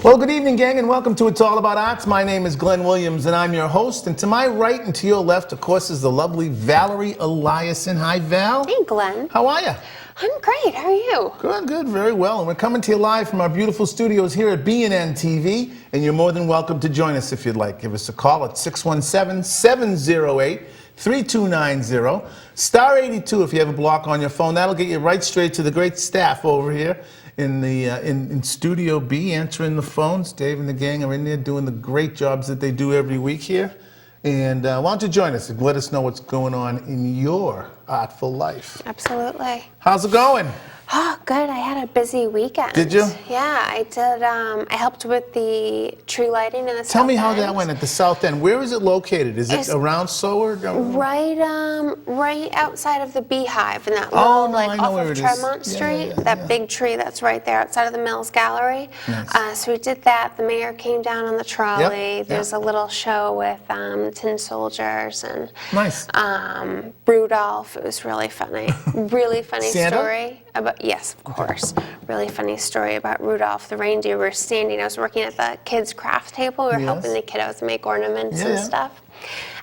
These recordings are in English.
Well, good evening, gang, and welcome to It's All About Arts. My name is Glenn Williams, and I'm your host. And to my right and to your left, of course, is the lovely Valerie Eliason. Hi, Val. Hey, Glenn. How are you? I'm great. How are you? Good, good, very well. And we're coming to you live from our beautiful studios here at BNN-TV, and you're more than welcome to join us if you'd like. Give us a call at 617-708-3290. Star 82 if you have a block on your phone. That'll get you right straight to the great staff over here in Studio B, answering the phones. Dave and the gang are in there doing the great jobs that they do every week here. And why don't you join us and let us know what's going on in your artful life. Absolutely. How's it going? Oh, good. I had a busy weekend. Did you? Yeah, I did. I helped with the tree lighting in the Tell south me how end. that went at the south end. Where is it located? Is it around Seward? Right outside of the Beehive in that Oh, little, no, I like, know off where of it is. Tremont Street. That big tree that's right there outside of the Mills Gallery. Nice. So we did that. The mayor came down on the trolley. Yep, There's a little show with tin soldiers and Nice. Rudolph. It was really funny. Really funny Santa? story. Yes, of course. Really funny story about Rudolph the reindeer. We were standing, I was working at the kids' craft table. We were helping the kiddos make ornaments and stuff.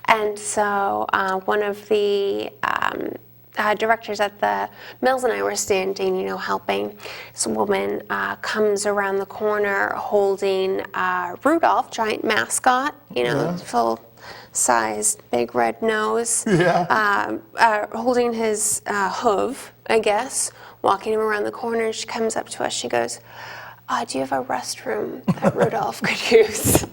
And so one of the directors at the Mills and I were standing, helping. This woman comes around the corner holding Rudolph, giant mascot, full-sized, big red nose, holding his hoof, I guess, walking him around the corner. She comes up to us. She goes, do you have a restroom that Rudolph could use?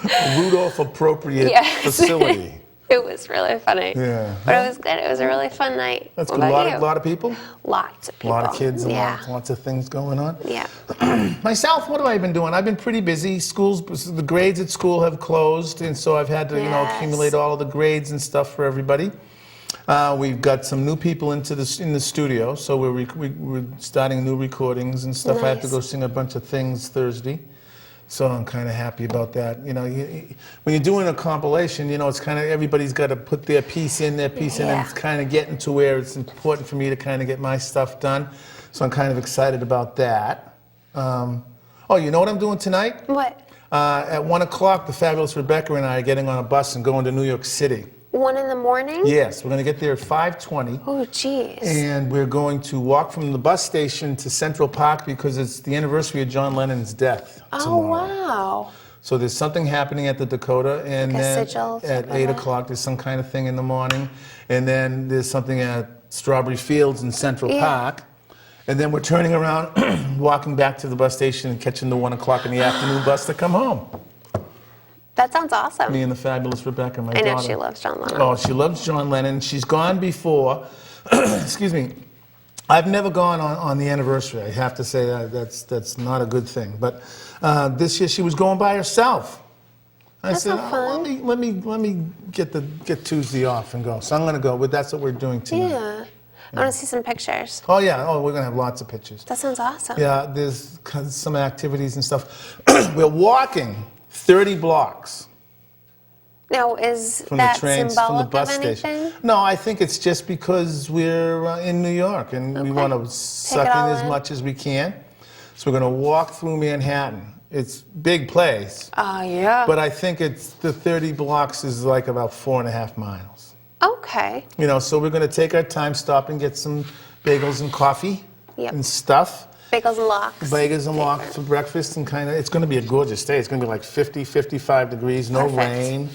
A Rudolph-appropriate facility. It was really funny. Yeah. But it was good. It was a really fun night. That's What good. about A lot of people? Lots of people. A lot of kids and lots of things going on. Yeah. Myself, what have I been doing? I've been pretty busy. The grades at school have closed, and so I've had to, accumulate all of the grades and stuff for everybody. We've got some new people in the studio, so we're starting new recordings and stuff. Nice. I have to go sing a bunch of things Thursday, so I'm kind of happy about that. When you're doing a compilation, it's kind of everybody's got to put their piece in, and it's kind of getting to where it's important for me to kind of get my stuff done. So I'm kind of excited about that. Oh, you know what I'm doing tonight? What? At 1 o'clock, the fabulous Rebecca and I are getting on a bus and going to New York City. 1 in the morning? Yes, we're going to get there at 5:20. Oh, geez. And we're going to walk from the bus station to Central Park because it's the anniversary of John Lennon's death tomorrow. Oh, wow. So there's something happening at the Dakota, and Like a then sigil, at 8 o'clock there's some kind of thing in the morning, and then there's something at Strawberry Fields in Central Park, and then we're turning around, walking back to the bus station and catching the 1 o'clock in the afternoon bus to come home. That sounds awesome. Me and the fabulous Rebecca, my daughter. I know she loves John Lennon. Oh, she loves John Lennon. She's gone before. Excuse me. I've never gone on the anniversary. I have to say that's not a good thing. But this year she was going by herself. I said, let me get Tuesday off and go. So I'm going to go. But that's what we're doing tonight. Yeah. I want to see some pictures. Oh yeah. Oh, we're going to have lots of pictures. That sounds awesome. Yeah. There's some activities and stuff. We're walking 30 blocks. Now, is From that the trains, symbolic from the bus of anything? station. No, I think it's just because we're in New York and we want to suck in as much as we can. So we're going to walk through Manhattan. It's a big place. Yeah. But I think the 30 blocks is like about 4.5 miles. Okay. So we're going to take our time, stop and get some bagels and coffee and stuff. Bagels and lox. Bagels and lox for breakfast, and it's going to be a gorgeous day. It's going to be like 50, 55 degrees, no rain.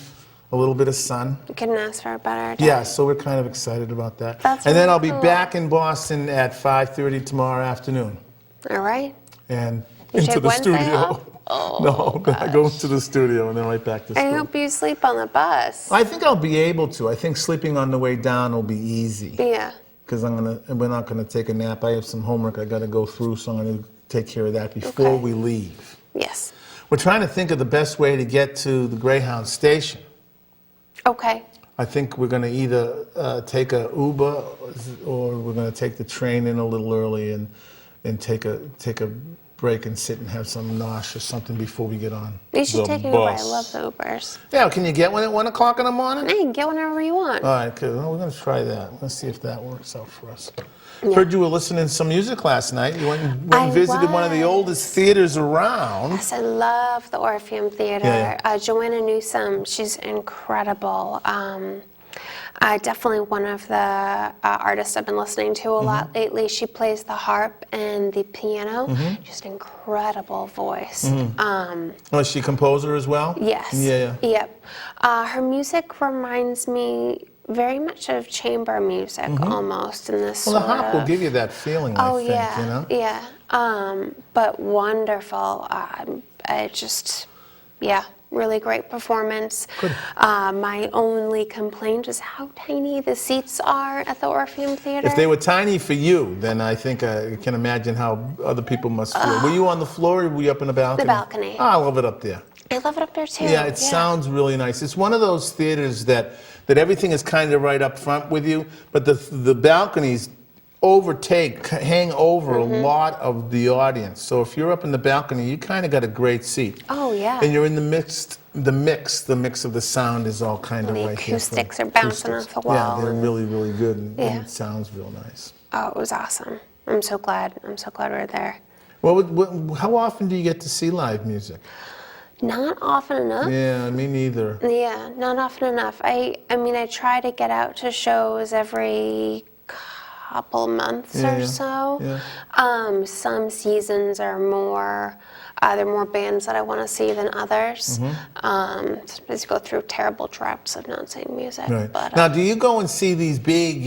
A little bit of sun. You couldn't ask for a better day. Yeah, so we're kind of excited about that. That's and then really I'll be cool. back in Boston at 5:30 tomorrow afternoon. All right. And You into take the Wednesday studio. off? Oh, no, I go into the studio and then right back to school. I hope you sleep on the bus. I think I'll be able to. I think sleeping on the way down will be easy. Yeah. Because we're not gonna take a nap. I have some homework I got to go through, so I'm gonna take care of that before we leave. Yes. We're trying to think of the best way to get to the Greyhound station. Okay. I think we're going to either take a Uber or we're going to take the train in a little early and take a break and sit and have some nosh or something before we get on. You should the take an Uber. I bus. love the Ubers. Yeah, can you get one at 1 o'clock in the morning? You can get whenever you want. All right, good. Well, we're going to try that. Let's see if that works out for us. Yeah. Heard you were listening to some music last night. You went and visited one of the oldest theaters around. Yes, I love the Orpheum Theater. Yeah. Joanna Newsom, she's incredible. Definitely one of the artists I've been listening to a lot lately. She plays the harp and the piano. Just incredible voice. Was she a composer as well? Yes. Yeah. Yep. Her music reminds me very much of chamber music almost in this Well, the sort harp of... will give you that feeling, I think, yeah, you know? yeah. But wonderful. I just, really great performance. Good. My only complaint is how tiny the seats are at the Orpheum Theater. If they were tiny for you, then I think I can imagine how other people must feel. Were you on the floor or were you up in the balcony? The balcony. Oh, I love it up there. I love it up there too. Yeah, it sounds really nice. It's one of those theaters that everything is kind of right up front with you, but the balconies hang over a lot of the audience. So if you're up in the balcony, you kind of got a great seat. Oh yeah. And you're in the mix of the sound is all kind of the right here. acoustics are bouncing off the wall. Yeah, they're really, really good, and it sounds real nice. Oh, it was awesome. I'm so glad we're there. Well, how often do you get to see live music? Not often enough. Yeah, me neither. Yeah, not often enough. I mean, I try to get out to shows every couple months or so. Yeah. Some seasons are more, there are more bands that I want to see than others. Sometimes you go through terrible droughts of not seeing music. Right. But, Now, do you go and see these big,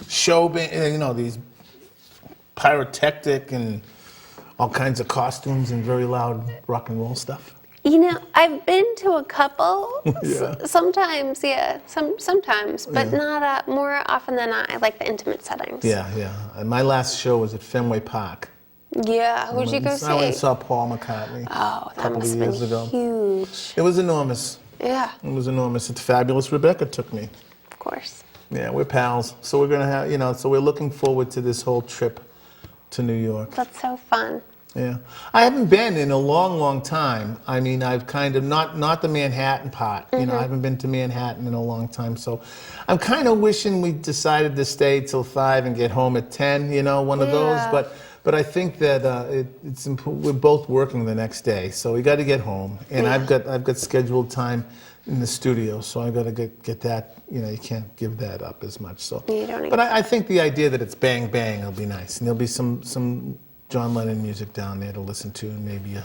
show bands, these pyrotechnic and all kinds of costumes and very loud rock and roll stuff? I've been to a couple. Yeah. Sometimes, sometimes, but not more often than not. I like the intimate settings. Yeah. And my last show was at Fenway Park. Yeah, who'd you go see? I went and saw Paul McCartney. Oh, that must have been huge. It was enormous. Yeah. It was enormous. It's fabulous. Rebecca took me. Of course. Yeah, we're pals. So we're gonna have, so we're looking forward to this whole trip to New York. That's so fun. Yeah, I haven't been in a long, long time. I mean, I've kind of not the Manhattan part. I haven't been to Manhattan in a long time. So, I'm kind of wishing we decided to stay till 5 and get home at 10. One of those. But I think that we're both working the next day, so we got to get home. And I've got scheduled time in the studio, so I got to get that. You can't give that up as much. So, but I think the idea that it's bang bang will be nice, and there'll be some John Lennon music down there to listen to, and maybe a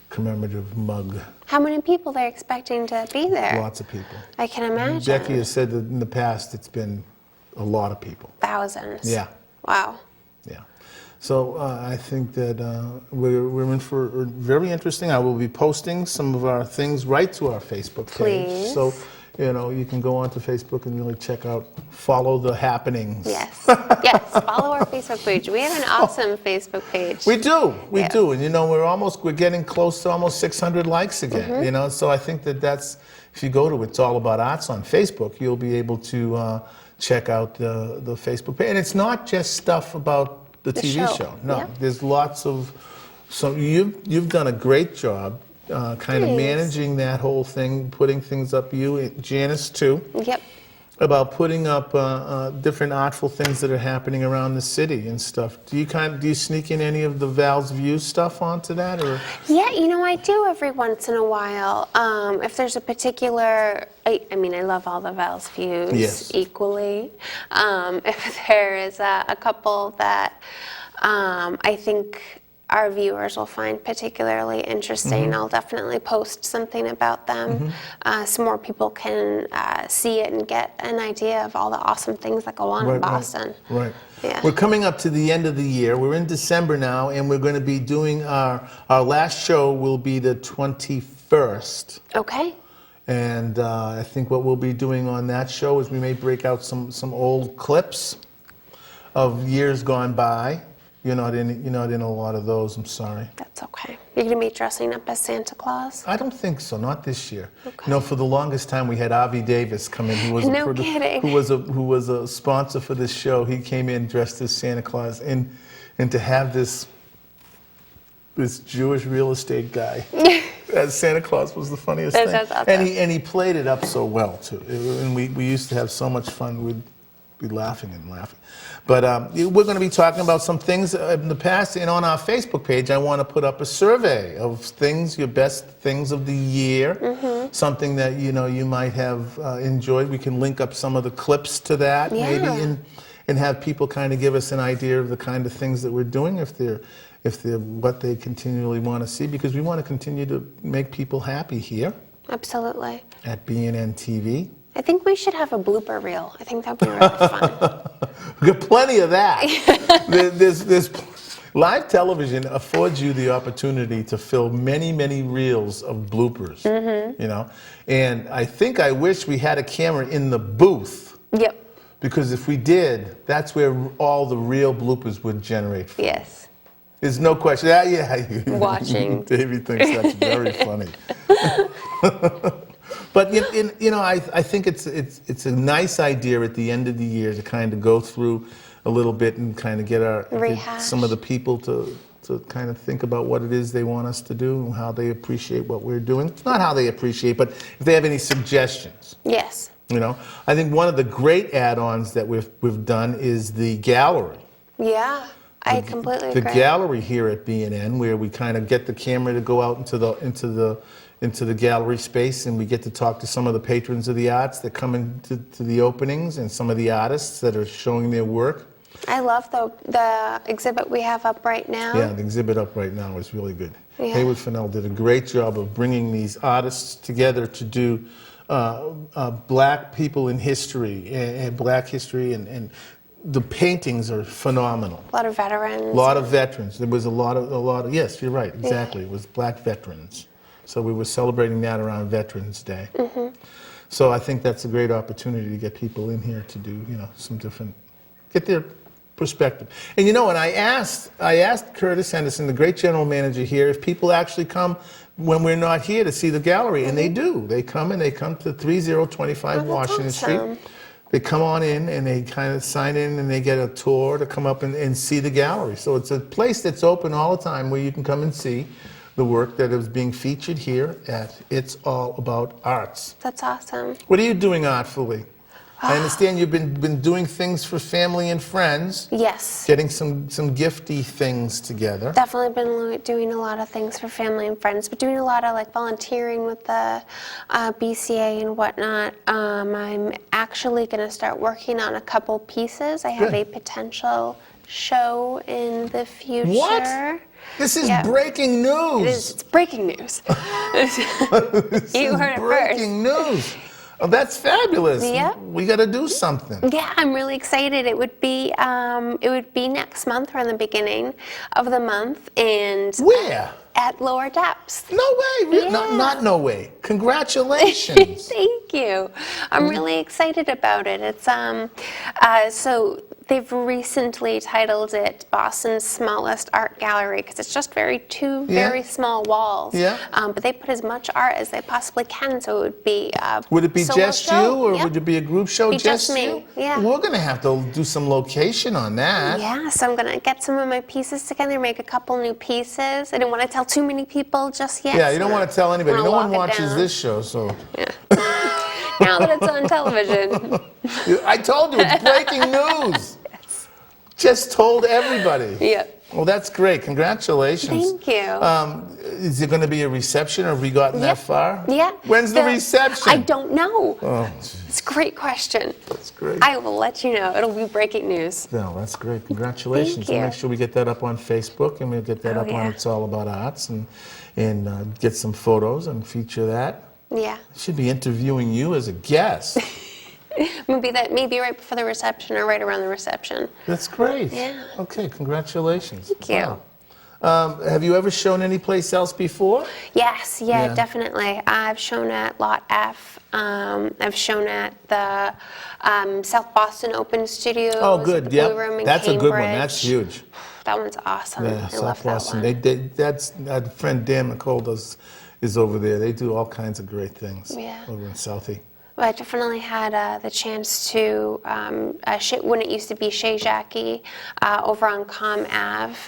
commemorative mug. How many people they're expecting to be there? Lots of people. I can imagine. Becky has said that in the past it's been a lot of people. Thousands. Yeah. Wow. Yeah. So I think that we're in for very interesting. I will be posting some of our things right to our Facebook page. Please. So, you can go onto Facebook and really follow the happenings. Yes. Yes. Follow our Facebook page. We have an awesome Facebook page. We do. We do. And we're getting close to almost 600 likes again. So I think that's, if you go to It's All About Arts on Facebook, you'll be able to check out the Facebook page. And it's not just stuff about the TV show. No, there's lots of. So you've done a great job, kind of managing that whole thing, putting things up. Janice too. Yep. About putting up different artful things that are happening around the city and stuff. Do you sneak in any of the Val's View stuff onto that, or? Yeah, I do every once in a while. If there's a particular, I love all the Val's Views equally. If there is a couple that I think our viewers will find particularly interesting, I'll definitely post something about them so more people can see it and get an idea of all the awesome things that go on in Boston. Right. Yeah. We're coming up to the end of the year. We're in December now, and we're going to be doing our last show will be the 21st. Okay. And I think what we'll be doing on that show is we may break out some old clips of years gone by. You're not in a lot of those. I'm sorry. That's okay. You're gonna be dressing up as Santa Claus? I don't think so. Not this year. Okay. For the longest time we had Avi Davis come in, who was a sponsor for this show. He came in dressed as Santa Claus, and to have this this Jewish real estate guy. As Santa Claus was the funniest thing. That's awesome. And he played it up so well too. And we used to have so much fun. We'd be laughing and laughing. But we're going to be talking about some things in the past. And on our Facebook page, I want to put up a survey of things, your best things of the year. Something that you might have enjoyed. We can link up some of the clips to that, maybe, and have people kind of give us an idea of the kind of things that we're doing if they're what they continually want to see, because we want to continue to make people happy here. Absolutely. At BNN-TV. I think we should have a blooper reel. I think that'd be really fun. We got plenty of that. There's live television affords you the opportunity to film many, many reels of bloopers. And I wish we had a camera in the booth. Yep. Because if we did, that's where all the real bloopers would generate from. Yes. There's no question. Yeah. Watching. Davey thinks that's very funny. But I think it's a nice idea at the end of the year to kind of go through a little bit and kind of get some of the people to kind of think about what it is they want us to do and how they appreciate what we're doing. Not how they appreciate, but if they have any suggestions. Yes. I think one of the great add-ons that we've done is the gallery. Yeah. I completely agree. The gallery here at BNN, where we kind of get the camera to go out into the gallery space, and we get to talk to some of the patrons of the arts that come into the openings, and some of the artists that are showing their work. I love the exhibit we have up right now. Yeah, the exhibit up right now is really good. Yeah. Haywood Fennell did a great job of bringing these artists together to do black people in history and black history, and the paintings are phenomenal. A lot of veterans. A lot of veterans. There was a lot of yes, you're right, exactly. It was black veterans. So we were celebrating that around Veterans Day. So I think that's a great opportunity to get people in here to do, some different, get their perspective. And and I asked Curtis Henderson, the great general manager here, if people actually come when we're not here to see the gallery, and they do. They come to 3025 Washington Street. They come on in and they kind of sign in and they get a tour to come up and see the gallery. So it's a place that's open all the time where you can come and see the work that is being featured here at It's All About Arts. That's awesome. What are you doing artfully? I understand you've been doing things for family and friends. Yes. Getting some gifty things together. Definitely been doing a lot of things for family and friends, but doing a lot of volunteering with the BCA and whatnot. I'm actually going to start working on a couple pieces. I have a potential show in the future. What? This is breaking news. It is. It's breaking news. You heard it breaking news. Oh, that's fabulous. Yeah. We got to do something. Yeah, I'm really excited. It would be next month or in the beginning of the month, and where? At Lower Depths. No way. Yeah. Not no way. Congratulations. Thank you. I'm really excited about it. It's so they've recently titled it Boston's Smallest Art Gallery, because it's just two very small walls. Yeah. But they put as much art as they possibly can, so it would be would it be just you, or would it be a group show? Just me. Yeah. We're going to have to do some location on that. Yeah, so I'm going to get some of my pieces together, make a couple new pieces. I didn't want to tell too many people just yet. Yeah, you don't want to tell anybody. No one watches this show, so. Yeah. Now that it's on television. I told you, it's breaking news. Yes. Just told everybody. Yep. Well, that's great. Congratulations. Thank you. Is there going to be a reception, or have we gotten that far? Yeah. When's the reception? I don't know. Oh, it's a great question. That's great. I will let you know. It'll be breaking news. No, that's great. Congratulations. Thank you. We'll make sure we get that up on Facebook, and we'll get that up on It's All About Arts, and get some photos and feature that. Yeah. I should be interviewing you as a guest. Maybe right before the reception or right around the reception. That's great. Yeah. Okay, congratulations. Thank you. Wow. Have you ever shown any place else before? Yes, definitely. I've shown at Lot F. I've shown at the South Boston Open Studios. Oh, good. Yeah, that's Cambridge. A good one. That's huge. That one's awesome. Yeah, I South love Boston. that one. That's friend Dan McCall is over there. They do all kinds of great things over in Southie. But I definitely had the chance to, when it used to be Chez Jackie, over on Com Ave.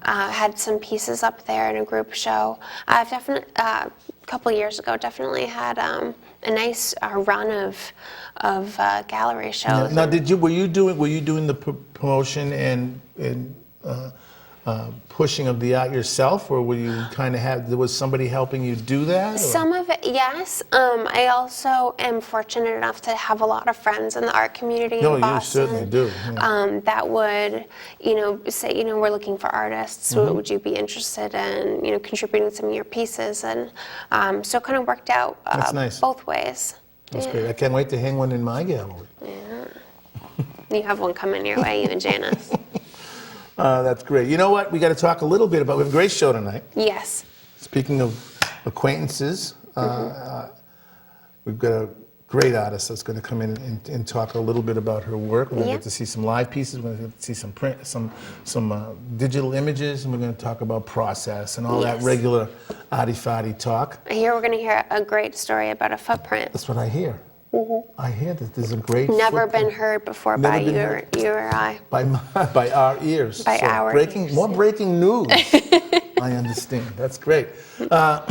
Had some pieces up there in a group show. I've definitely, a couple years ago, definitely had a nice run of gallery shows. Now, were you doing the promotion and pushing of the art yourself, or were you was somebody helping you do that? Or? Some of it, yes. I also am fortunate enough to have a lot of friends in the art community in Boston. You certainly do. Yeah. That would, say, we're looking for artists. Would you be interested in, contributing some of your pieces? And so it kind of worked out That's nice. both ways. That's great. I can't wait to hang one in my gallery. Yeah. You have one coming your way, you and Janice. That's great. You know what? We got to talk a little bit about. We have a great show tonight. Yes. Speaking of acquaintances, we've got a great artist that's going to come in and talk a little bit about her work. We're going to get to see some live pieces. We're going to get to see some print, some digital images, and we're going to talk about process and all that regular arty-farty talk. I hear we're going to hear a great story about a footprint. That's what I hear. I hear that there's a great Never footprint. been heard before by you or I. By our ears. By our ears. More breaking news. I understand. That's great. But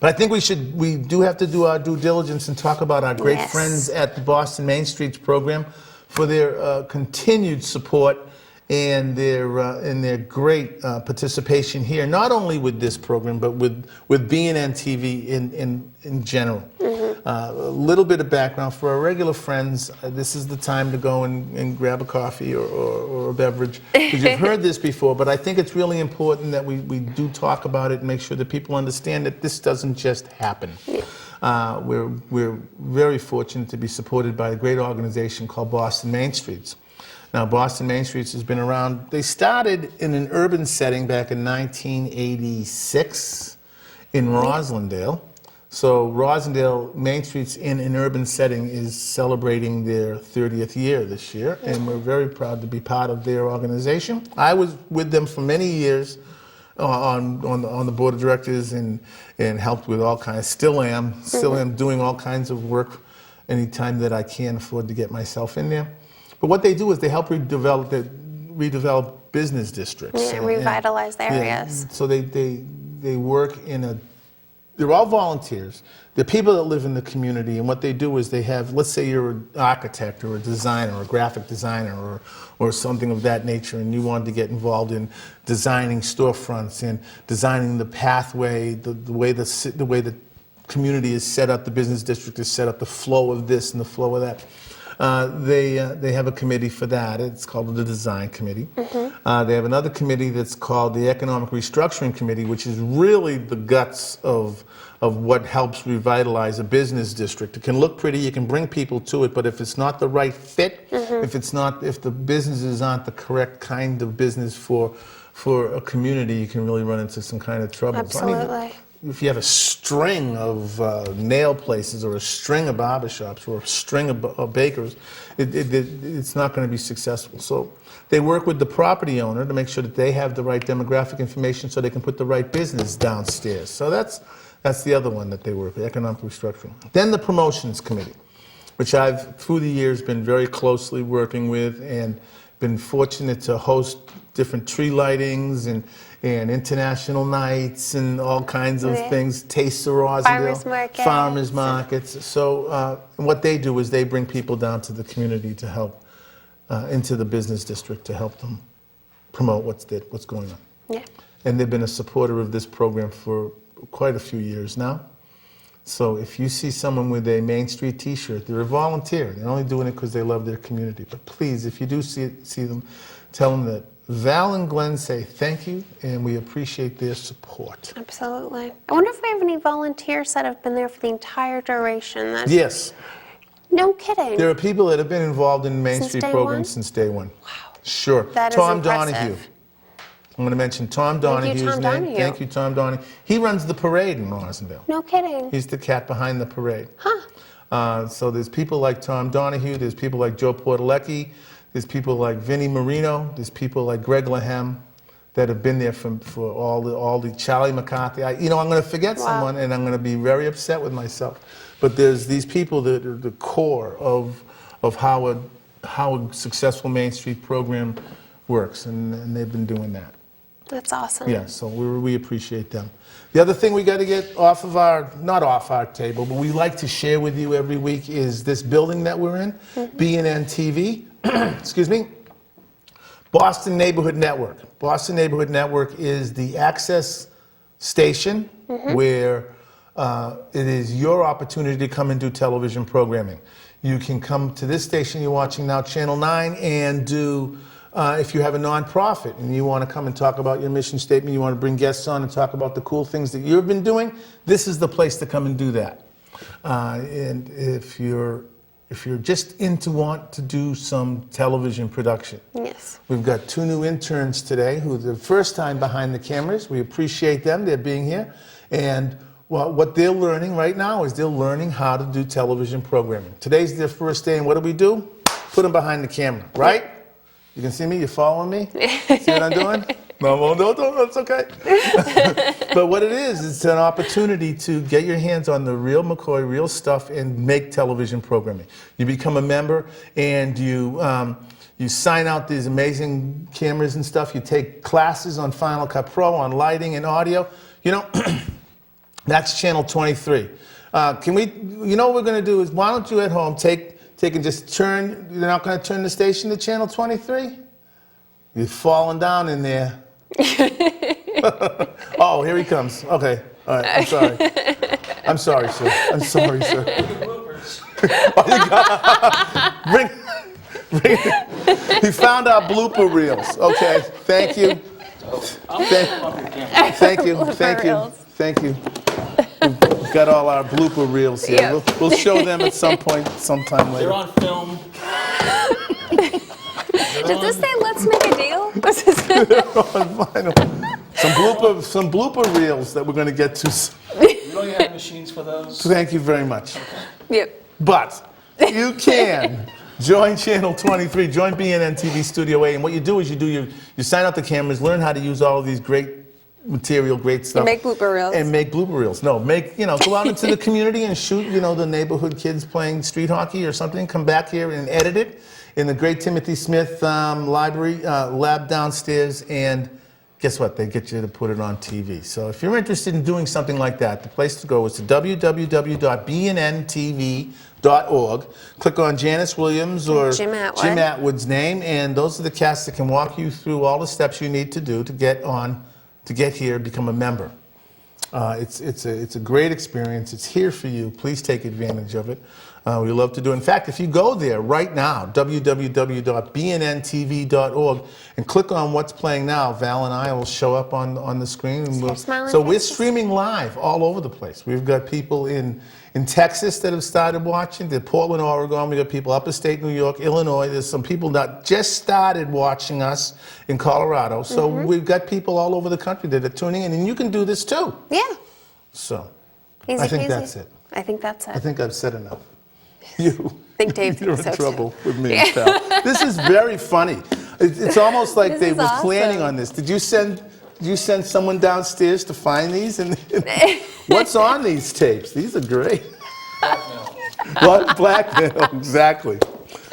I think we do have to do our due diligence and talk about our great friends at the Boston Main Streets program for their continued support and their great participation here, not only with this program, but with BNN-TV in general. A little bit of background for our regular friends. This is the time to go and grab a coffee or a beverage, because you've heard this before, but I think it's really important that we do talk about it and make sure that people understand that this doesn't just happen. We're very fortunate to be supported by a great organization called Boston Main Streets. Now, Boston Main Streets has been around. They started in an urban setting back in 1986 in Roslindale. So Roslindale Main Streets in an urban setting is celebrating their 30th year this year, and we're very proud to be part of their organization. I was with them for many years on the board of directors and helped with all kinds. Still am doing all kinds of work anytime that I can afford to get myself in there. But what they do is they help redevelop business districts. Yeah, revitalize the areas. So they work they're all volunteers. They're people that live in the community, and what they do is they have, let's say you're an architect or a designer or a graphic designer or something of that nature, and you wanted to get involved in designing storefronts and designing the pathway, the way the community is set up, the business district is set up, the flow of this and the flow of that. They have a committee for that. It's called the Design Committee. They have another committee that's called the Economic Restructuring Committee, which is really the guts of what helps revitalize a business district. It can look pretty, you can bring people to it, but if it's not the right fit, if the businesses aren't the correct kind of business for a community, you can really run into some kind of trouble. Absolutely. So, I mean, if you have a string of nail places or a string of barbershops or a string of bakers, it's not going to be successful. So they work with the property owner to make sure that they have the right demographic information so they can put the right business downstairs. So that's the other one that they work with, economic restructuring. Then the promotions committee, which I've, through the years, been very closely working with and been fortunate to host different tree lightings and international nights and all kinds of things, Taste of Rosendale, farmers markets. So what they do is they bring people down to the community to help, into the business district to help them promote what's going on. Yeah. And they've been a supporter of this program for quite a few years now. So if you see someone with a Main Street t-shirt, they're a volunteer. They're only doing it because they love their community. But please, if you do see them, tell them that Val and Glenn say thank you, and we appreciate their support. Absolutely. I wonder if we have any volunteers that have been there for the entire duration. Yes. No kidding. There are people that have been involved in Main Street programs since day one. Wow. Sure. That Tom is impressive. Donahue. I'm going to mention Tom Donahue's name. Donahue. Thank you, Tom Donahue. He runs the parade in Rosendale. No kidding. He's the cat behind the parade. Huh. So there's people like Tom Donahue, there's people like Joe Portalecki, there's people like Vinnie Marino, there's people like Greg Lahem that have been there for all the Charlie McCarthy. I'm going to forget someone, and I'm going to be very upset with myself. But there's these people that are the core of how a successful Main Street program works, and they've been doing that. That's awesome. Yeah, so we appreciate them. The other thing we got to get not off our table, but we like to share with you every week is this building that we're in, BNN-TV, excuse me, Boston Neighborhood Network. Boston Neighborhood Network is the access station where it is your opportunity to come and do television programming. You can come to this station you're watching now, Channel 9, and do, if you have a nonprofit and you want to come and talk about your mission statement, you want to bring guests on and talk about the cool things that you've been doing, this is the place to come and do that. And if you're just want to do some television production. Yes. We've got 2 new interns today who are the first time behind the cameras. We appreciate them, they're being here. And what they're learning right now is they're learning how to do television programming. Today's their first day, and what do? Put them behind the camera, right? You can see me, you're following me? See what I'm doing? No, that's okay. But what it is, it's an opportunity to get your hands on the real McCoy, real stuff, and make television programming. You become a member, and you sign out these amazing cameras and stuff. You take classes on Final Cut Pro, on lighting and audio. That's channel 23. What we're going to do is, why don't you at home take and just turn, you're not going to turn the station to channel 23? You're falling down in there. Oh, here he comes. Okay. All right. I'm sorry. I'm sorry, sir. I'm sorry, sir. Oh, you got, bring. He found our blooper reels. Okay. Thank you. Thank you. We've got all our blooper reels here. Yep. We'll show them at some point, sometime later. They're on film. Does this say let's make a deal? Some blooper reels that we're going to get to. We don't have machines for those. Thank you very much. Yep. But you can join Channel 23, join BNN-TV Studio A, and what you do is you sign up the cameras, learn how to use all of these great material, great stuff. And make blooper reels. And make blooper reels. No, go out into the community and shoot, the neighborhood kids playing street hockey or something. Come back here and edit it in the great Timothy Smith library lab downstairs, and guess what? They get you to put it on TV. So if you're interested in doing something like that, the place to go is to www.bnntv.org. Click on Janice Williams or Jim Atwood. Jim Atwood's name, and those are the casts that can walk you through all the steps you need to do to get here, become a member. It's a great experience. It's here for you. Please take advantage of it. We love to do it. In fact, if you go there right now, www.bnntv.org, and click on what's playing now, Val and I will show up on the screen. And so we're streaming live all over the place. We've got people in Texas that have started watching, Portland, Oregon. We've got people upstate New York, Illinois. There's some people that just started watching us in Colorado. So we've got people all over the country that are tuning in, and you can do this too. Yeah. So Easy I think peasy. That's it. I think that's it. I think I've said enough. You. I think Dave You're thinks in so trouble too. with me, pal. This is very funny. It's almost like This they is were planning awesome. on this. Did you send someone downstairs to find these? And what's on these tapes? These are great. What? Blackmail, exactly.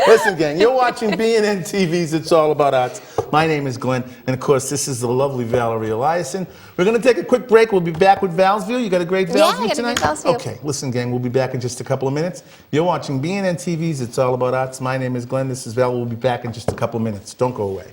Listen, gang, you're watching BNN-TV's It's All About Arts. My name is Glenn, and of course, this is the lovely Valerie Eliason. We're going to take a quick break. We'll be back with Val's View. You got a great Val's View tonight? Yeah, I got a great Val's View. Okay, listen, gang, we'll be back in just a couple of minutes. You're watching BNN-TV's It's All About Arts. My name is Glenn. This is Val. We'll be back in just a couple of minutes. Don't go away.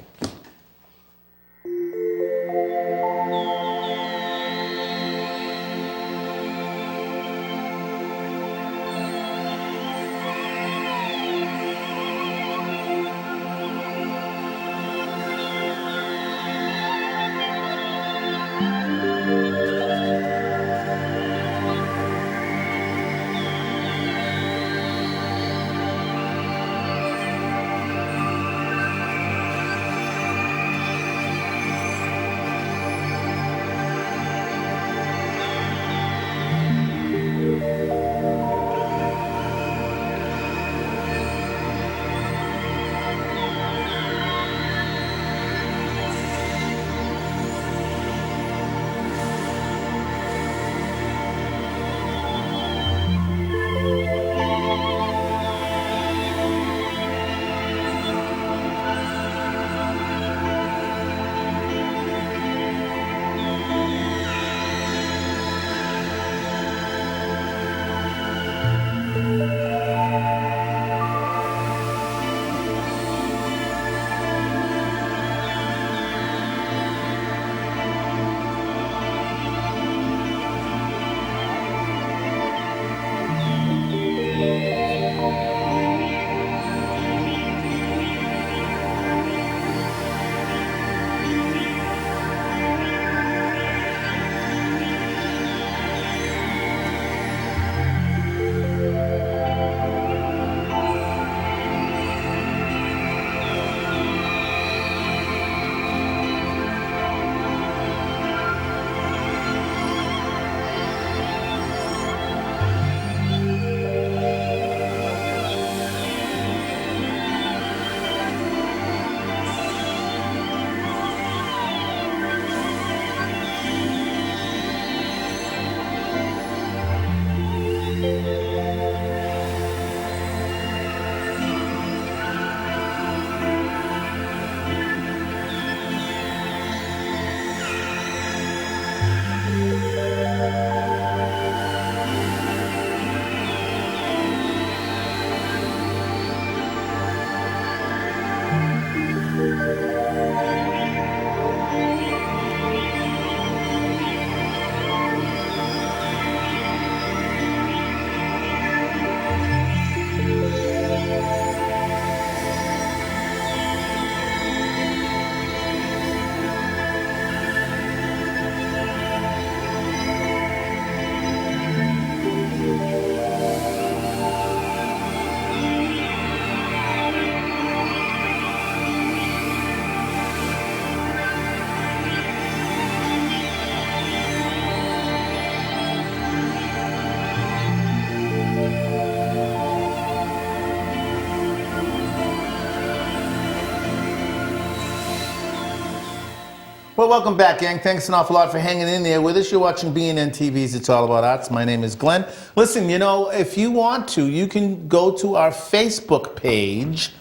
Well, welcome back, gang. Thanks an awful lot for hanging in there with us. You're watching BNN-TV's It's All About Arts. My name is Glenn. Listen, you know, if you want to, you can go to our Facebook page.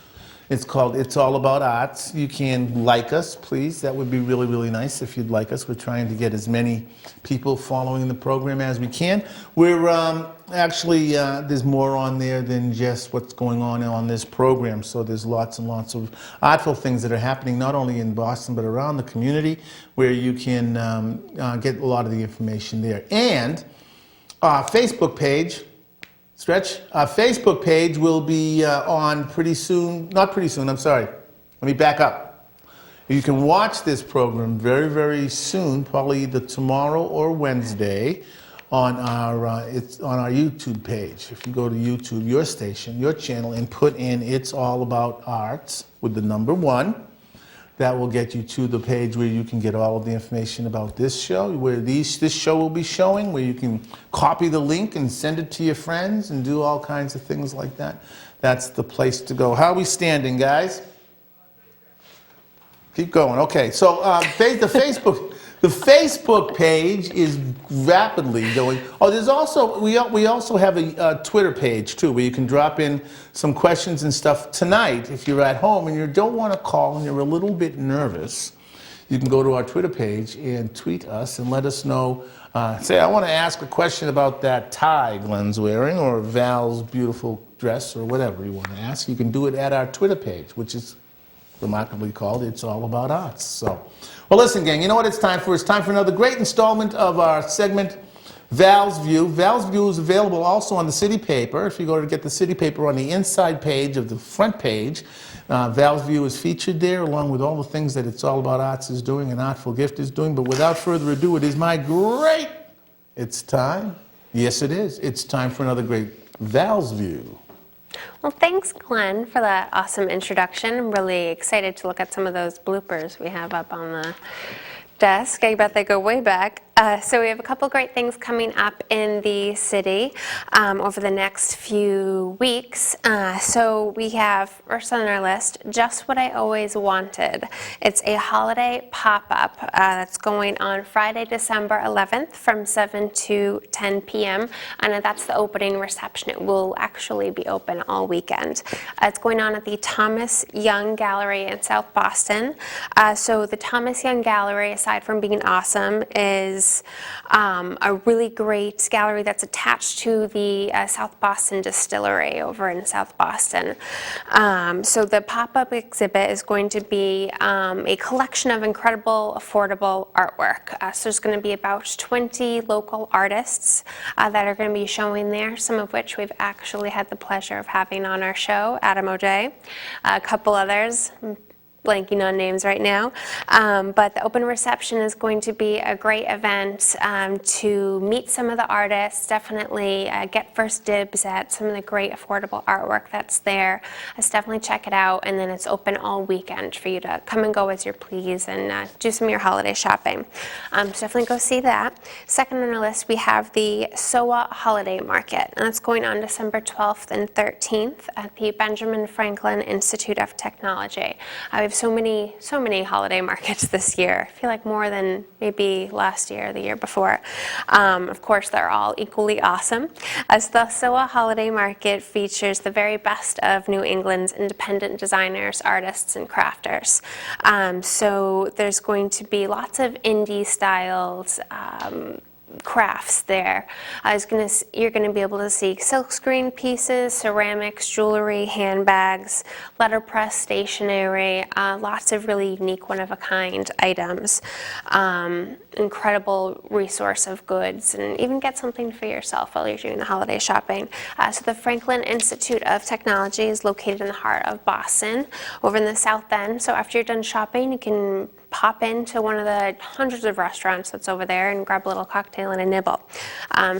It's called It's All About Arts. You can like us, please. That would be really, really nice if you'd like us. We're trying to get as many people following the program as we can. We're actually, there's more on there than just what's going on this program. So there's lots and lots of artful things that are happening, not only in Boston, but around the community, where you can get a lot of the information there. And our Facebook page, our Facebook page will be on pretty soon, not pretty soon, I'm sorry. Let me back up. You can watch this program very, very soon, probably either tomorrow or Wednesday, on our YouTube page. If you go to YouTube, your station, your channel, and put in It's All About Arts with the number 1, that will get you to the page where you can get all of the information about this show, where this show will be showing, where you can copy the link and send it to your friends and do all kinds of things like that. That's the place to go. How are we standing, guys? Keep going. Okay, so the Facebook page is rapidly going. Oh, there's also we also have a Twitter page too, where you can drop in some questions and stuff tonight. If you're at home and you don't want to call and you're a little bit nervous, you can go to our Twitter page and tweet us and let us know. Say, I want to ask a question about that tie Glenn's wearing, or Val's beautiful dress, or whatever you want to ask. You can do it at our Twitter page, which is remarkably called It's All About Arts. So, well, listen, gang, you know what it's time for? It's time for another great installment of our segment, Val's View. Val's View is available also on the City Paper. If you go to get the City Paper on the inside page of the front page, Val's View is featured there, along with all the things that It's All About Arts is doing and Artful Gift is doing. But without further ado, it is my great... It's time. Yes, it is. It's time for another great Val's View. Well, thanks, Glenn, for that awesome introduction. I'm really excited to look at some of those bloopers we have up on the desk. I bet they go way back. So we have a couple great things coming up in the city over the next few weeks. So we have, first on our list, Just What I Always Wanted. It's a holiday pop-up that's going on Friday, December 11th from 7 to 10 p.m. And that's the opening reception. It will actually be open all weekend. It's going on at the Thomas Young Gallery in South Boston. So the Thomas Young Gallery, aside from being awesome, is a really great gallery that's attached to the South Boston Distillery over in South Boston. So the pop-up exhibit is going to be a collection of incredible, affordable artwork. So there's going to be about 20 local artists that are going to be showing there, some of which we've actually had the pleasure of having on our show, Adam O'Day, a couple others, blanking on names right now, but the open reception is going to be a great event to meet some of the artists, definitely get first dibs at some of the great affordable artwork that's there. Let's definitely check it out, and then it's open all weekend for you to come and go as you please and do some of your holiday shopping. So definitely go see that. Second on our list, we have the SOA Holiday Market, and that's going on December 12th and 13th at the Benjamin Franklin Institute of Technology. We have so many holiday markets this year. I feel like more than maybe last year or the year before. Of course, they're all equally awesome. As the SOA Holiday Market features the very best of New England's independent designers, artists, and crafters. So there's going to be lots of indie styles, crafts there. You're going to be able to see silkscreen pieces, ceramics, jewelry, handbags, letterpress stationery, lots of really unique one-of-a-kind items. Incredible resource of goods, and even get something for yourself while you're doing the holiday shopping. So the Franklin Institute of Technology is located in the heart of Boston, over in the South End. So after you're done shopping, you can pop into one of the hundreds of restaurants that's over there and grab a little cocktail and a nibble.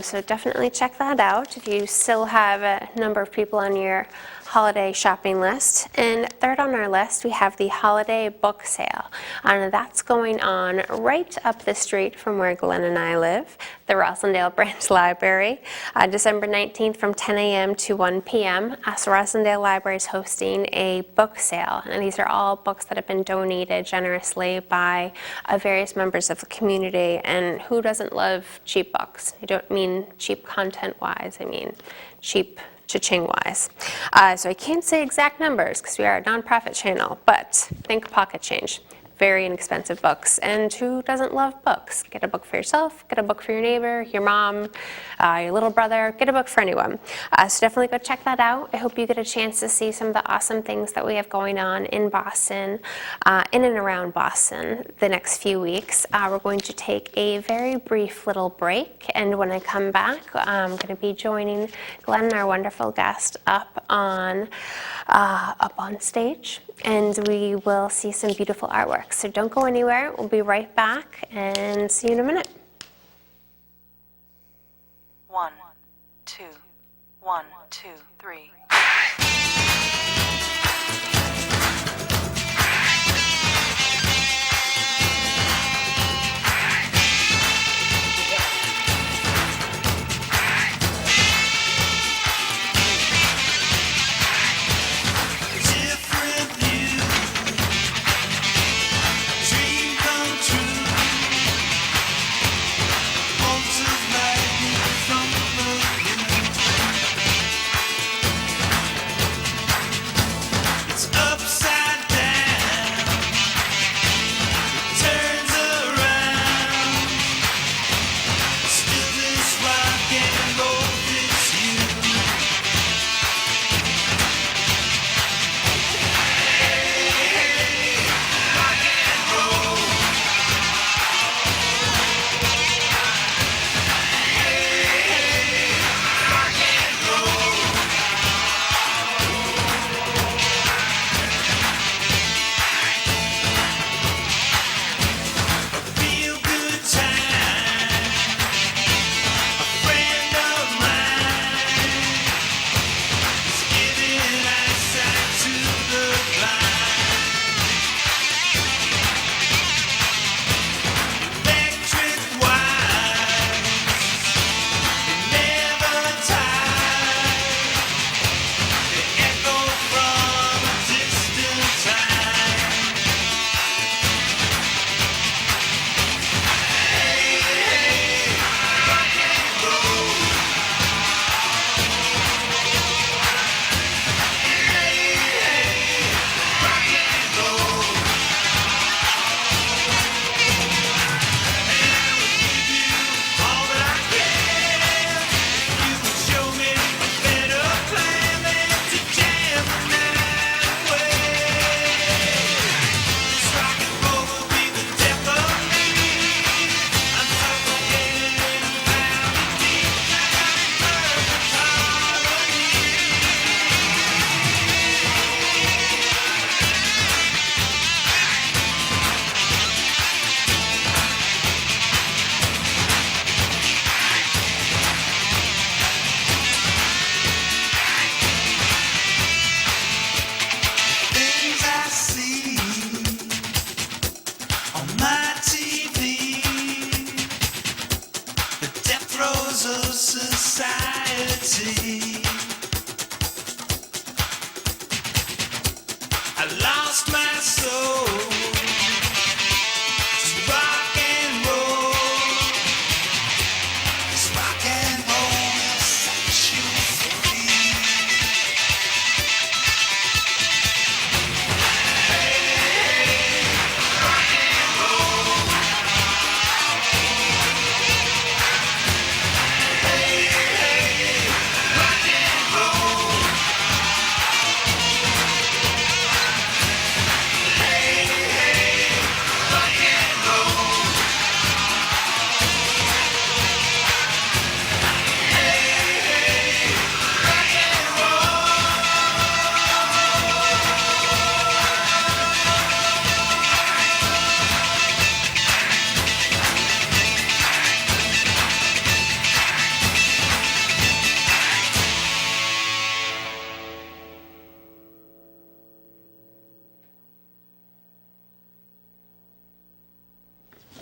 So definitely check that out. If you still have a number of people on your holiday shopping list. And third on our list, we have the holiday book sale. And that's going on right up the street from where Glenn and I live, the Roslindale Branch Library, December 19th from 10 a.m. to 1 p.m. So Roslindale Library is hosting a book sale. And these are all books that have been donated generously by various members of the community. And who doesn't love cheap books? I don't mean cheap content-wise, I mean cheap cha-ching-wise. So I can't say exact numbers because we are a nonprofit channel, but think pocket change. Very inexpensive books. And who doesn't love books? Get a book for yourself, get a book for your neighbor, your mom, your little brother, get a book for anyone. So definitely go check that out. I hope you get a chance to see some of the awesome things that we have going on in Boston, in and around Boston the next few weeks. We're going to take a very brief little break, and when I come back, I'm going to be joining Glenn, our wonderful guest, up on stage, and we will see some beautiful artwork. So don't go anywhere. We'll be right back and see you in a minute. 1, 2, 1, 2, 3.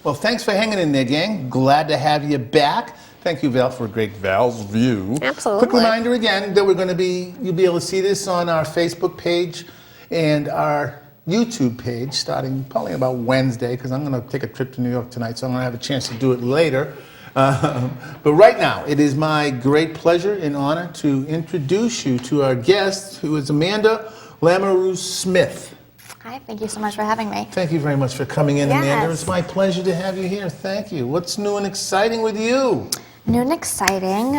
Well, thanks for hanging in there, gang. Glad to have you back. Thank you, Val, for a great Val's View. Absolutely. Quick reminder again that you'll be able to see this on our Facebook page and our YouTube page starting probably about Wednesday, because I'm going to take a trip to New York tonight, so I'm going to have a chance to do it later. But right now, it is my great pleasure and honor to introduce you to our guest, who is Amanda Lamoureux Smith. Hi, thank you so much for having me. Thank you very much for coming in, Amanda. Yes. It's my pleasure to have you here. Thank you. What's new and exciting with you? New and exciting.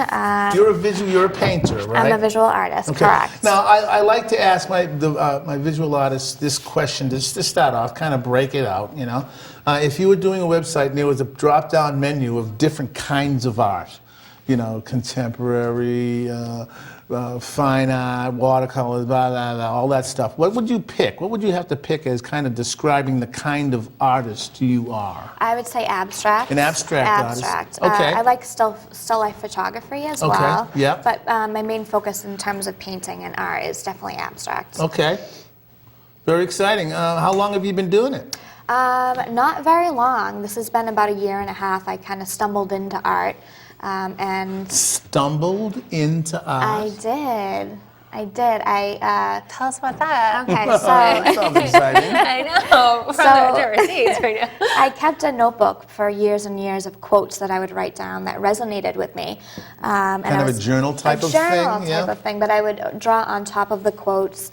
You're a painter, right? I'm a visual artist, Okay. correct. Now, I like to ask my visual artists this question just to start off, kind of break it out, you know. If you were doing a website and there was a drop-down menu of different kinds of art, you know, contemporary, fine art, watercolors, blah, blah, blah, all that stuff, what would you pick? What would you have to pick as kind of describing the kind of artist you are? I would say abstract. An abstract artist. Abstract. Okay. I like still life photography as well. Yeah. But my main focus in terms of painting and art is definitely abstract. Okay. Very exciting. How long have you been doing it? Not very long. This has been about a year and a half. I kind of stumbled into art. And Stumbled into art. I did. Tell us about that. Okay, Oh, that sounds exciting. I know. From So- the receipts right now. I kept a notebook for years and years of quotes that I would write down that resonated with me. And Kind of a journal type of thing? A journal type Yeah. of thing, but I would draw on top of the quotes.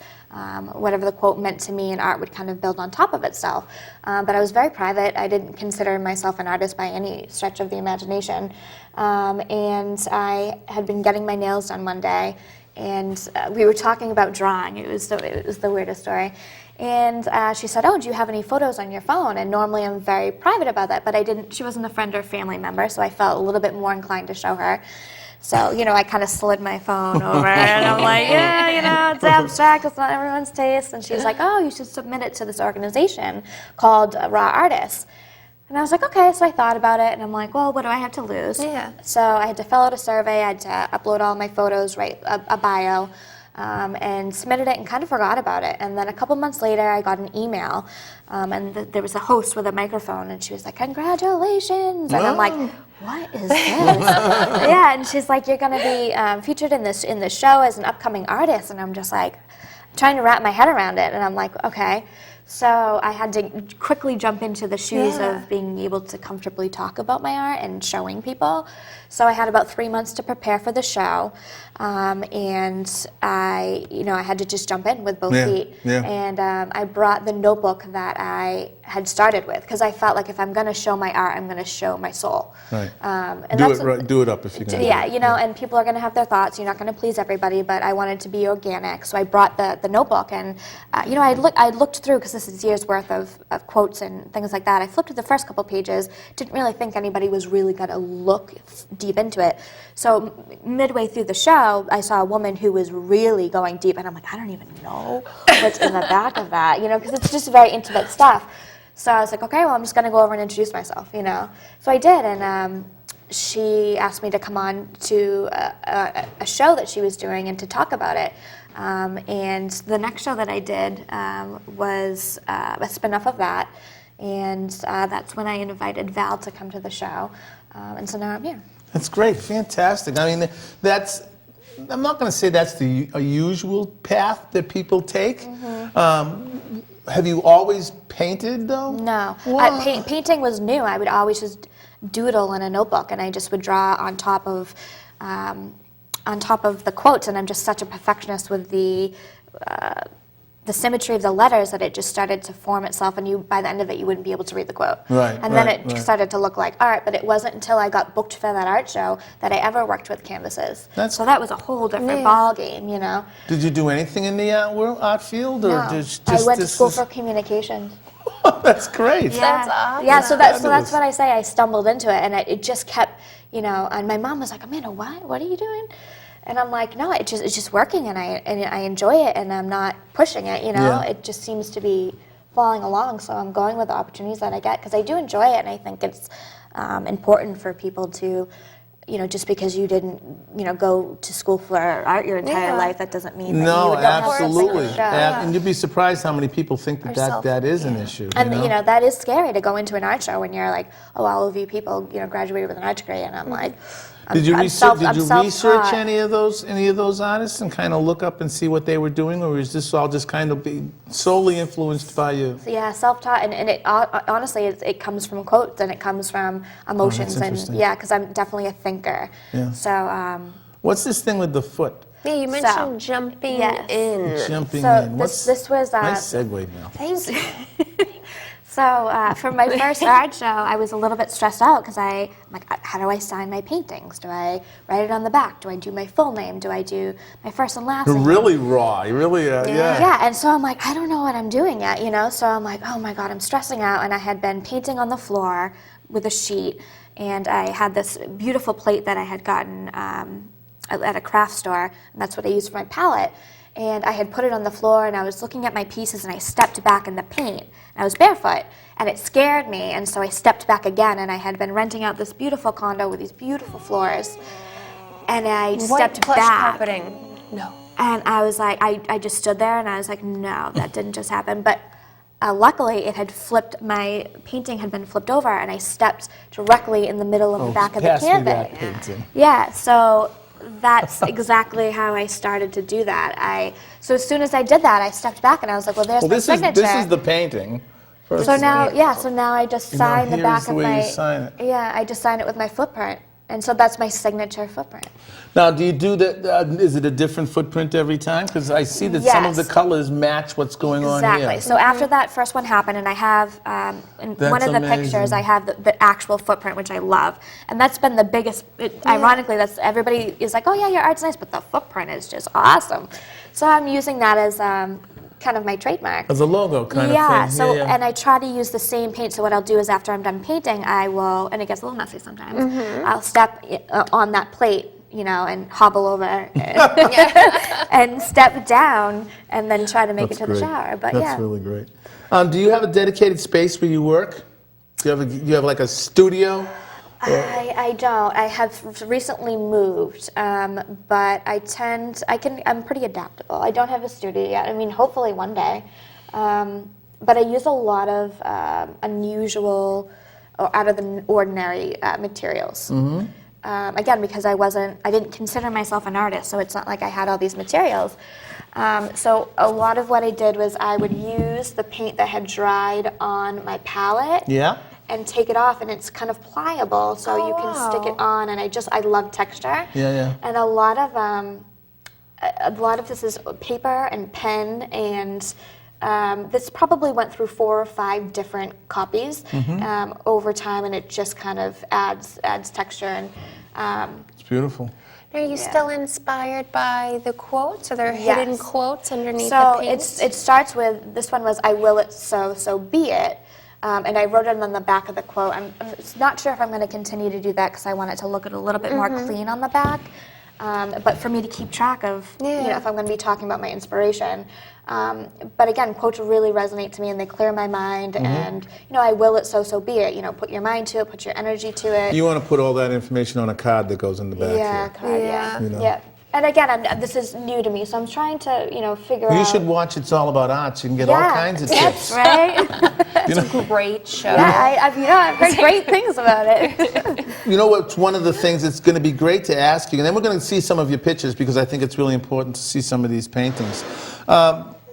Whatever the quote meant to me, and art would kind of build on top of itself. But I was very private. I didn't consider myself an artist by any stretch of the imagination. And I had been getting my nails done one day, and we were talking about drawing. It was the weirdest story. And she said, "Oh, do you have any photos on your phone?" And normally I'm very private about that, but I didn't. She wasn't a friend or family member, so I felt a little bit more inclined to show her. So, you know, I kind of slid my phone over, and I'm like, yeah, you know, it's abstract, it's not everyone's taste. And she's like, "Oh, you should submit it to this organization called Raw Artists." And I was like, okay, so I thought about it, and I'm like, well, what do I have to lose? Yeah. So I had to fill out a survey, I had to upload all my photos, write a bio, and submitted it and kind of forgot about it. And then a couple months later, I got an email, and there was a host with a microphone, and she was like, "Congratulations!" And I'm like, "What is this?" Yeah, and she's like, "You're going to be featured in the show as an upcoming artist," and I'm just like, trying to wrap my head around it, and I'm like, okay. So I had to quickly jump into the shoes of being able to comfortably talk about my art and showing people. So I had about 3 months to prepare for the show, and I had to just jump in with both feet. Yeah. And I brought the notebook that I had started with, because I felt like if I'm going to show my art, I'm going to show my soul. Right. And Do it up if you can. yeah, you know, and people are going to have their thoughts. You're not going to please everybody, but I wanted to be organic. So I brought the notebook, and you know, I looked through, because this is years worth of quotes and things like that. I flipped through the first couple pages, didn't really think anybody was really going to look deep into it. So midway through the show, I saw a woman who was really going deep, and I'm like, I don't even know what's in the back of that, you know, because it's just very intimate stuff. So I was like, okay, well, I'm just going to go over and introduce myself, you know. So I did, and she asked me to come on to a show that she was doing and to talk about it. And the next show that I did was a spin-off of that, and that's when I invited Val to come to the show, and so now I'm here. That's great, fantastic. I mean, I'm not going to say that's a usual path that people take. Mm-hmm. Have you always painted, though? No. Wow. Painting was new. I would always just doodle in a notebook, and I just would draw on top of the quotes, and I'm just such a perfectionist with the symmetry of the letters that it just started to form itself, and by the end of it, you wouldn't be able to read the quote. Right, and then right, it right. started to look like art, but it wasn't until I got booked for that art show that I ever worked with canvases. So that was a whole different ball game, you know. Did you do anything in the art field? Or No, just I went to this school is- for communications. That's great. That's awesome. Yeah, so that's Fabulous. what I say. I stumbled into it, and it just kept, you know. And my mom was like, "Amanda, what are you doing?" And I'm like, "No, it's just working, and I enjoy it, and I'm not pushing it. You know, Yeah. it just seems to be following along. So I'm going with the opportunities that I get, because I do enjoy it, and I think it's important for people to just because you didn't, go to school for art your entire life, that doesn't mean that you No, don't have absolutely. something to show. And you'd be surprised how many people think that is an issue. And you know? that is scary to go into an art show when you're like, oh, all of you people, graduated with an art degree, and I'm like, Did you research self-taught. any of those artists and kind of look up and see what they were doing, or is this all just kind of be solely influenced by you? Yeah, self-taught, and it honestly it comes from quotes and it comes from emotions, and interesting. because I'm definitely a thinker. Yeah. So What's this thing with the foot? Yeah, you mentioned jumping in. Jumping so in. this was Nice segue, Mel. Thank you. So for my first art show, I was a little bit stressed out because I'm like, how do I sign my paintings? Do I write it on the back? Do I do my full name? Do I do my first and last name? Really raw. You really, yeah. Yeah, and so I'm like, I don't know what I'm doing yet, So I'm like, oh my God, I'm stressing out. And I had been painting on the floor with a sheet, and I had this beautiful plate that I had gotten at a craft store, and that's what I used for my palette. And I had put it on the floor, and I was looking at my pieces, and I stepped back in the paint. And I was barefoot, and it scared me, and so I stepped back again, and I had been renting out this beautiful condo with these beautiful floors, and I stepped plush back. carpeting. No. And I was like, I just stood there, and I was like, no, that didn't just happen. But luckily, it had flipped, my painting had been flipped over, and I stepped directly in the middle of the back of the pass me canvas. that painting. Yeah, so that's exactly how I started to do that. So as soon as I did that, I stepped back and I was like, well, there's my signature. This is the painting. So now I just sign the back of here's the way my. you sign it. Yeah, I just sign it with my footprint, and so that's my signature footprint. Now, do you do that? Is it a different footprint every time? Because I see that some of the Yes. colors match what's going on here. Exactly. So after that first one happened, and I have in one of the pictures, I have the actual footprint, which I love, and that's been the biggest. Ironically, that's everybody is like, oh yeah, your art's nice, but the footprint is just awesome. So I'm using that as kind of my trademark. As a logo kind of thing. So and I try to use the same paint. So what I'll do is after I'm done painting, I will, and it gets a little messy sometimes. I'll step on that plate, and hobble over and step down, and then try to make it to the shower. But That's really great. Do you have a dedicated space where you work? Do you have like a studio? I don't. I have recently moved, but I'm pretty adaptable. I don't have a studio yet. I mean, hopefully one day. But I use a lot of unusual or out of the ordinary materials. Again, because I didn't consider myself an artist, so it's not like I had all these materials. So a lot of what I did was I would use the paint that had dried on my palette. Yeah. And take it off, and it's kind of pliable, so you can stick it on. And I love texture. Yeah. And a lot of this is paper and pen, and this probably went through 4 or 5 different copies over time, and it just kind of adds texture. And It's beautiful. Are you still inspired by the quotes? Are there hidden quotes underneath so the paint? it starts with, this one was, I will it, so be it. And I wrote it on the back of the quote. I'm not sure if I'm going to continue to do that because I want it to look a little bit more clean on the back. But for me to keep track of, if I'm going to be talking about my inspiration. But again, quotes really resonate to me, and they clear my mind. And I will it, so be it. Put your mind to it, put your energy to it. You want to put all that information on a card that goes in the back here. Yeah. And again, this is new to me, so I'm trying to, figure out. You should watch It's All About Arts. You can get all kinds of tips. Right? It's a great show. I've heard great things about it. You know what's one of the things that's going to be great to ask you, and then we're going to see some of your pictures because I think it's really important to see some of these paintings.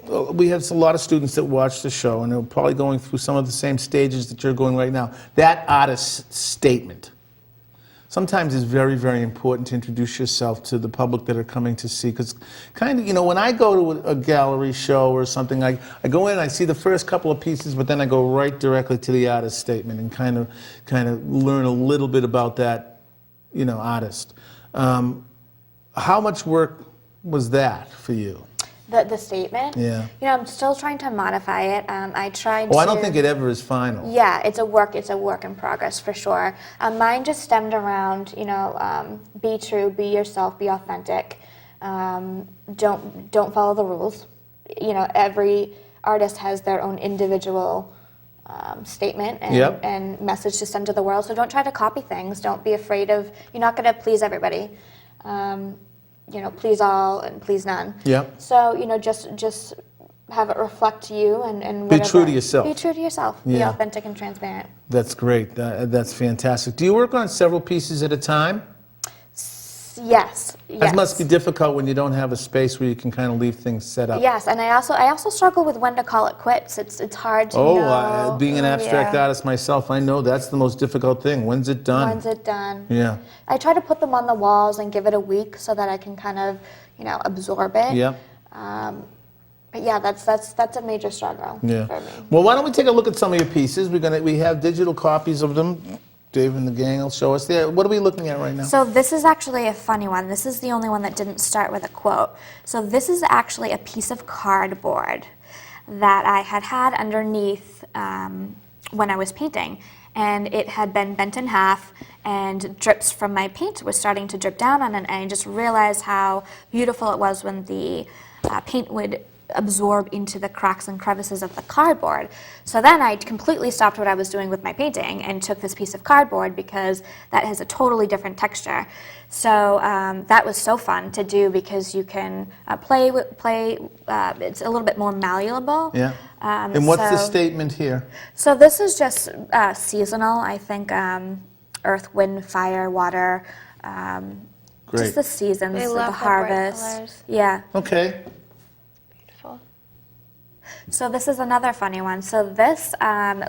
We have a lot of students that watch the show, and they're probably going through some of the same stages that you're going right now. That artist statement. Sometimes it's very, very important to introduce yourself to the public that are coming to see, because kind of, when I go to a gallery show or something, I go in, I see the first couple of pieces, but then I go right directly to the artist statement and kind of learn a little bit about that, artist. How much work was that for you? The statement? Yeah. I'm still trying to modify it. I tried I don't think it ever is final. Yeah, it's a work in progress for sure. Mine just stemmed around, be true, be yourself, be authentic. Don't follow the rules. Every artist has their own individual statement Yep. and message to send to the world. So don't try to copy things. Don't be afraid of, you're not going to please everybody. Please all and please none. Yep. So, just have it reflect you and Be whatever. true to yourself. Be true to yourself. Be Yeah. authentic and transparent. That's great. That's fantastic. Do you work on several pieces at a time? Yes. That must be difficult when you don't have a space where you can kind of leave things set up. Yes, and I also struggle with when to call it quits. It's hard to know. Being an abstract yeah. artist myself, I know that's the most difficult thing. When's it done? When's it done? Yeah. I try to put them on the walls and give it a week so that I can kind of, absorb it. Yep. But yeah, that's a major struggle Yeah. for me. Well, why don't we take a look at some of your pieces? We have digital copies of them. Dave and the gang will show us there. What are we looking at right now? So this is actually a funny one. This is the only one that didn't start with a quote. So this is actually a piece of cardboard that I had underneath when I was painting. And it had been bent in half, and drips from my paint was starting to drip down on it. And I just realized how beautiful it was when the paint would absorb into the cracks and crevices of the cardboard. So then I completely stopped what I was doing with my painting and took this piece of cardboard because that has a totally different texture. So that was so fun to do because you can play. It's a little bit more malleable. Yeah. And what's the statement here? So this is just seasonal. I think earth, wind, fire, water. Great. Just the seasons, I the love the bright harvest. colors. Yeah. Okay. Beautiful. So this is another funny one. So this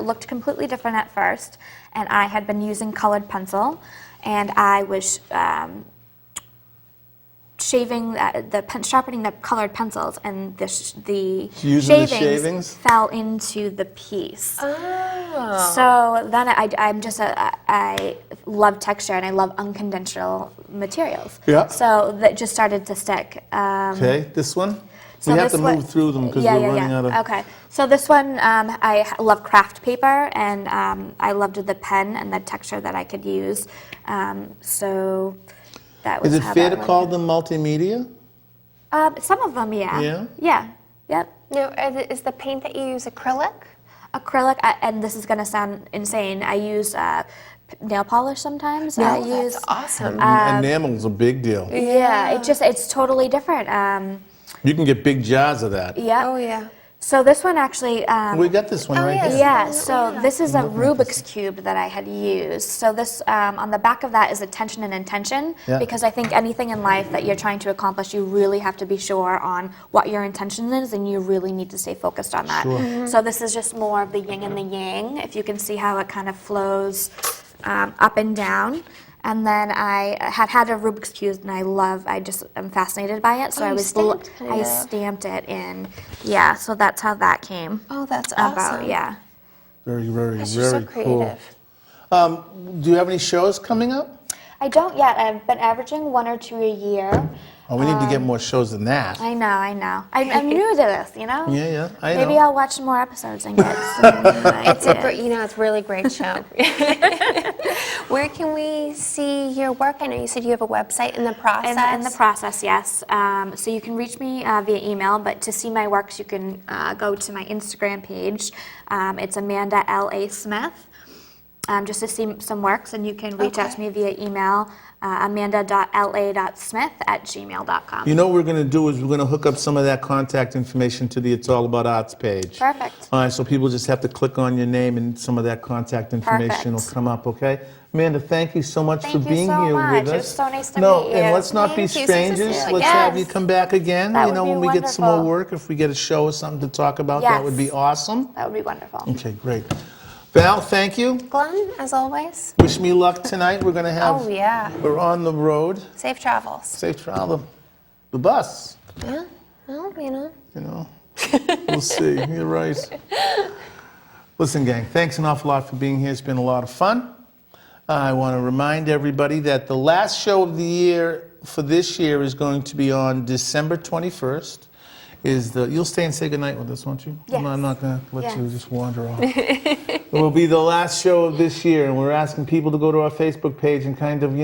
looked completely different at first, and I had been using colored pencil, and I was sharpening the colored pencils, and the Using the shavings? fell into the piece. Oh. So then I love texture and I love unconventional materials. Yeah. So that just started to stick. Okay, this one? So we have this to one- move through them because yeah, we're yeah, running yeah. out of... Okay, so this one, I love craft paper, and I loved the pen and the texture that I could use. So that was Is it how fair that to went. call them multimedia? Some of them, yeah. Yeah? Yeah, yep. Now, is the paint that you use acrylic? Acrylic, and this is going to sound insane, I use nail polish sometimes. I use, That's awesome. Enamel's a big deal. yeah, it's totally different. You can get big jars of that. Yeah. Oh, yeah. So this one actually, We got this one right yes. here. yeah, so this is a Rubik's Cube that I had used. So this, on the back of that is attention and intention, Yeah. because I think anything in life that you're trying to accomplish, you really have to be sure on what your intention is, and you really need to stay focused on that. Sure. So this is just more of the yin and the yang, if you can see how it kind of flows up and down. And then I had a Rubik's Cube, and I'm fascinated by it. So Oh, I you was stamped I it. stamped it in. Yeah, so that's how that came Oh, that's about. awesome. Yeah. Very, very, That's very just so cool. creative. Do you have any shows coming up? I don't yet. I've been averaging 1 or 2 a year. Oh, we need to get more shows than that. I know. I'm new to this, you know? Yeah, I know. Maybe I'll watch some more episodes and get some It's ideas. it's a really great show. Where can we see your work? I know you said you have a website in the process. In the process, yes. So you can reach me via email, but to see my works, you can go to my Instagram page. It's Amanda L.A. Smith. Just to see some works, and you can reach out to me via email, amanda.la.smith@gmail.com. You know what we're going to do is we're going to hook up some of that contact information to the It's All About Arts page. Perfect. All right, so people just have to click on your name and some of that contact information will Perfect. come up, okay? Amanda, thank you so much for Thank you being so here much. with us. It was so nice to No, meet you. and let's not be Thank you, strangers. Cecilia. Let's have you Yes. come back again. That You know, would be when we get some more wonderful. work, if we get a show or something to talk about, that would be Yes. awesome. That would be wonderful. Okay, great. Val, thank you. Glenn, as always. Wish me luck tonight. We're going to have, Oh, yeah. we're on the road. Safe travels. Safe travel. The bus, Yeah. Well, you know. you know. We'll see. You're right. Listen, gang, thanks an awful lot for being here. It's been a lot of fun. I want to remind everybody that the last show of the year for this year is going to be on December 21st. You'll stay and say goodnight with us, won't you? Yes. I'm not going to let you Yes. just wander off. It will be the last show of this year, and we're asking people to go to our Facebook page and kind of,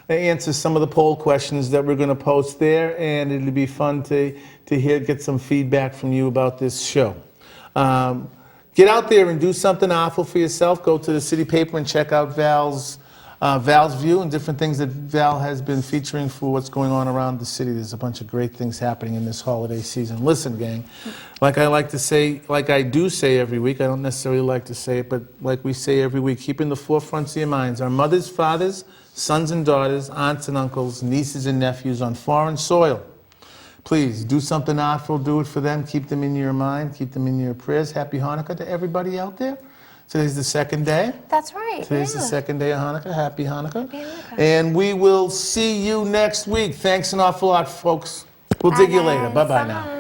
answer some of the poll questions that we're going to post there, and it'll be fun to get some feedback from you about this show. Get out there and do something awful for yourself. Go to the city paper and check out Val's View and different things that Val has been featuring for what's going on around the city. There's a bunch of great things happening in this holiday season. Listen, gang, like I do say every week, I don't necessarily like to say it, but like we say every week, keep in the forefront of your minds our mothers, fathers, sons and daughters, aunts and uncles, nieces and nephews on foreign soil. Please, do something awful, do it for them, keep them in your mind, keep them in your prayers. Happy Hanukkah to everybody out there. Today's the second day. That's right. Today's the second day of Hanukkah. Happy Hanukkah. Happy Hanukkah. And we will see you next week. Thanks an awful lot, folks. We'll dig you later. Bye-bye now.